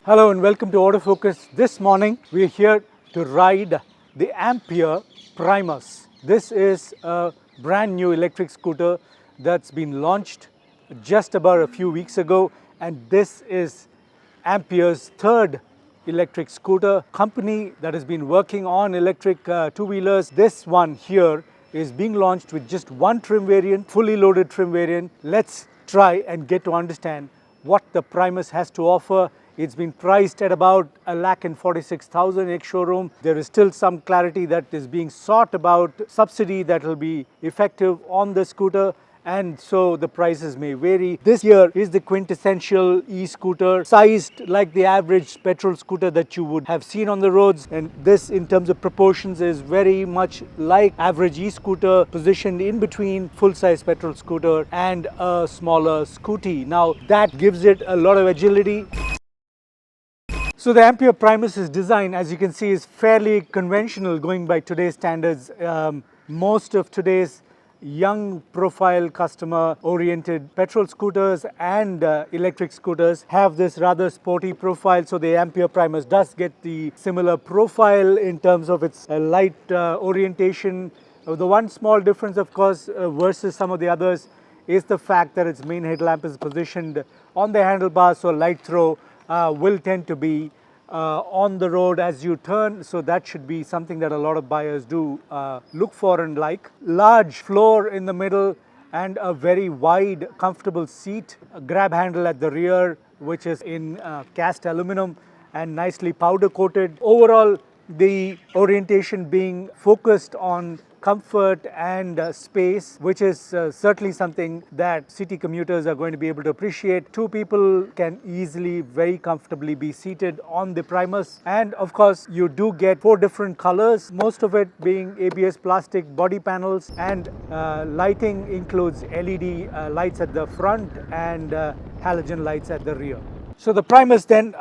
Hello and welcome to Autofocus. This morning we are here to ride the Ampere Primus. This is a brand new electric scooter that's been launched just about a few weeks ago, and this is Ampere's third electric scooter company that has been working on electric two-wheelers. This one here is being launched with just one trim variant, fully loaded trim variant. Let's try and get to understand what the Primus has to offer. It's been priced at about 1,46,000 ex-showroom. There is still some clarity that is being sought about subsidy that will be effective on the scooter, and so the prices may vary. This here is the quintessential e-scooter, sized like the average petrol scooter that you would have seen on the roads, and this in terms of proportions is very much like average e-scooter, positioned in between full-size petrol scooter and a smaller scooty. Now that gives it a lot of agility. So the Ampere Primus's design, as you can see, is fairly conventional going by today's standards. Most of today's young profile customer oriented petrol scooters and electric scooters have this rather sporty profile, so the Ampere Primus does get the similar profile in terms of its light orientation. The one small difference, of course, versus some of the others is the fact that its main headlamp is positioned on the handlebars, so light throw will tend to be on the road as you turn, so that should be something that a lot of buyers do look for and like. Large floor in the middle and a very wide, comfortable seat, a grab handle at the rear which is in cast aluminum and nicely powder coated. Overall, the orientation being focused on comfort and space, which is certainly something that city commuters are going to be able to appreciate. Two people can easily, very comfortably be seated on the Primus, and of course you do get 4 different colors, most of it being ABS plastic body panels, and lighting includes LED lights at the front and halogen lights at the rear. So the Primus then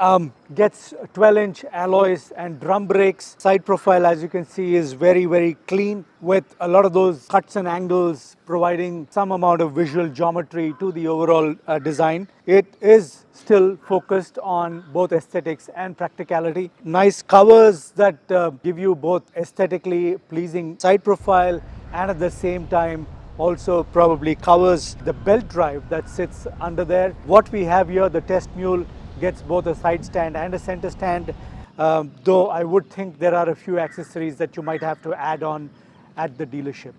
gets 12-inch alloys and drum brakes. Side profile, as you can see, is very clean, with a lot of those cuts and angles providing some amount of visual geometry to the overall design. It is still focused on both aesthetics and practicality. Nice covers that give you both aesthetically pleasing side profile and at the same time also probably covers the belt drive that sits under there. What we have here, the test mule, gets both a side stand and a center stand, though I would think there are a few accessories that you might have to add on at the dealership.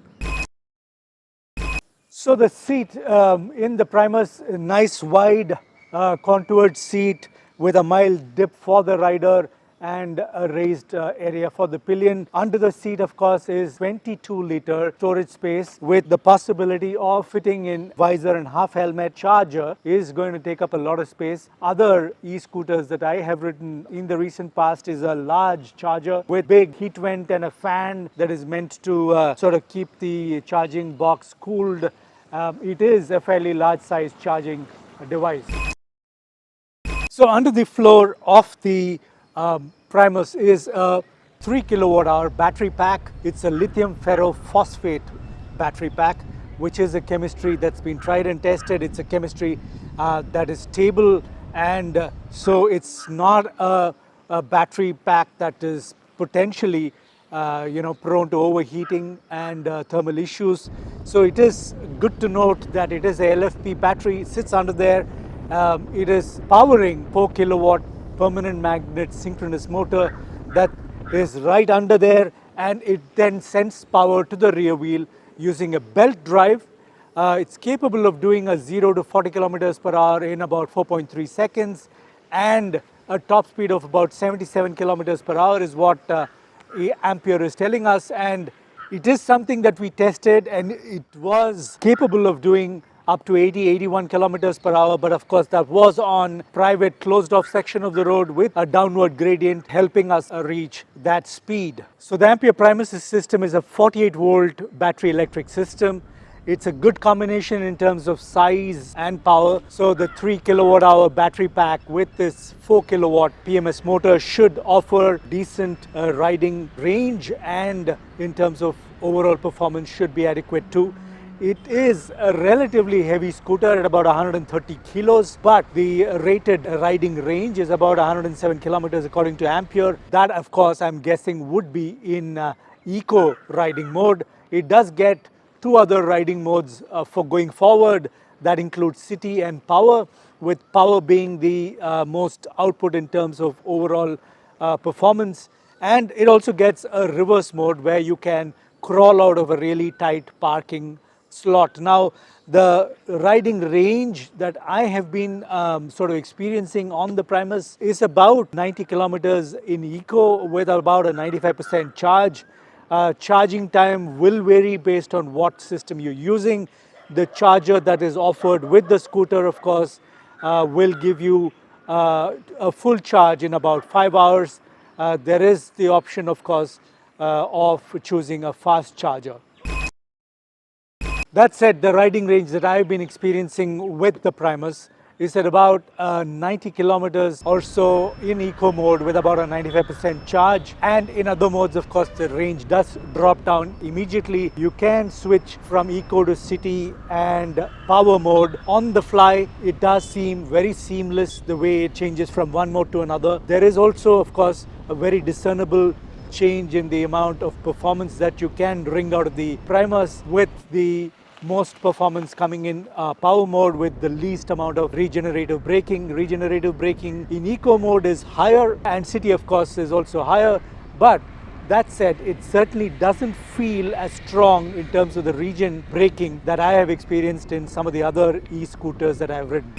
So the seat in the Primus, a nice wide contoured seat with a mild dip for the rider and a raised area for the pillion. Under the seat, of course, is 22-liter storage space with the possibility of fitting in visor and half helmet. Charger is going to take up a lot of space. Other e-scooters that I have ridden in the recent past is a large charger with big heat vent and a fan that is meant to sort of keep the charging box cooled. It is a fairly large size charging device. So under the floor of the Primus is a 3 kilowatt-hour battery pack. It's a lithium ferrophosphate battery pack, which is a chemistry that's been tried and tested. It's a chemistry that is stable, and so it's not a battery pack that is potentially prone to overheating and thermal issues. So it is good to note that it is a LFP battery, sits under there. It is powering 4 kilowatt permanent magnet synchronous motor that is right under there, and it then sends power to the rear wheel using a belt drive. It's capable of doing a 0 to 40 kilometers per hour in about 4.3 seconds, and a top speed of about 77 kilometers per hour is what Ampere is telling us, and it is something that we tested, and it was capable of doing up to 80-81 kilometers per hour, but of course that was on private closed off section of the road with a downward gradient helping us reach that speed. So the Ampere Primus system is a 48 volt battery electric system. It's a good combination in terms of size and power. So the 3 kilowatt hour battery pack with this 4 kilowatt PMS motor should offer decent riding range, and in terms of overall performance should be adequate too. It is a relatively heavy scooter at about 130 kilos, but the rated riding range is about 107 kilometers according to Ampere. That, of course, I'm guessing would be in eco riding mode. It does get two other riding modes for going forward. That includes city and power, with power being the most output in terms of overall performance. And it also gets a reverse mode where you can crawl out of a really tight parking slot. Now, the riding range that I have been sort of experiencing on the Primus is about 90 kilometers in eco with about a 95% charge. Charging time will vary based on what system you're using. The charger that is offered with the scooter, of course, will give you a full charge in about 5 hours. There is the option, of course, of choosing a fast charger. That said, the riding range that I've been experiencing with the Primus is at about 90 kilometers or so in eco mode with about a 95% charge. And in other modes, of course, the range does drop down immediately. You can switch from eco to city and power mode on the fly. It does seem very seamless the way it changes from one mode to another. There is also, of course, a very discernible change in the amount of performance that you can wring out of the Primus, with the most performance coming in power mode with the least amount of regenerative braking. Regenerative braking in eco mode is higher, and city, of course, is also higher. But that said, it certainly doesn't feel as strong in terms of the regen braking that I have experienced in some of the other e-scooters that I have ridden.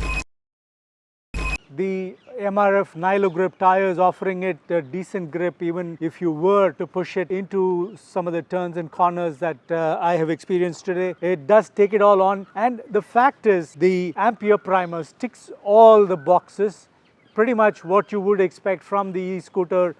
The MRF Nilo grip tire is offering it a decent grip even if you were to push it into some of the turns and corners that I have experienced today. It does take it all on, and the fact is the Ampere Primus ticks all the boxes, pretty much what you would expect from the e-scooter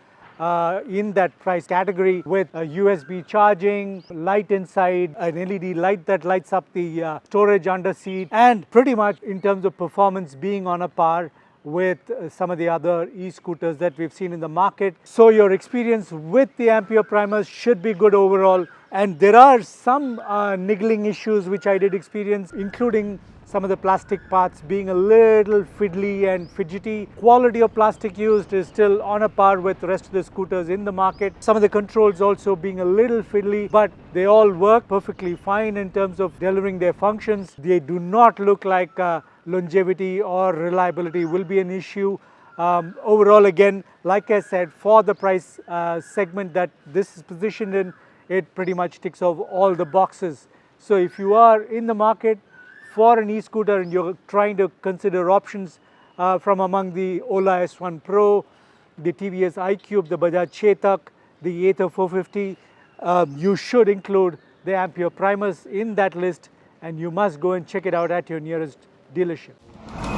in that price category, with USB charging, light inside, an LED light that lights up the storage under seat, and pretty much in terms of performance being on a par with some of the other e-scooters that we've seen in the market. So your experience with the Ampere Primus should be good overall. And there are some niggling issues which I did experience, including some of the plastic parts being a little fiddly and fidgety. Quality of plastic used is still on a par with the rest of the scooters in the market. Some of the controls also being a little fiddly, but they all work perfectly fine in terms of delivering their functions. They do not look like longevity or reliability will be an issue. Overall, again, like I said, for the price segment that this is positioned in, it pretty much ticks off all the boxes. So if you are in the market for an e-scooter and you're trying to consider options from among the Ola S1 Pro, the TVS iQube, the Bajaj Chetak, the Ather 450, you should include the Ampere Primus in that list, and you must go and check it out at your nearest dealership.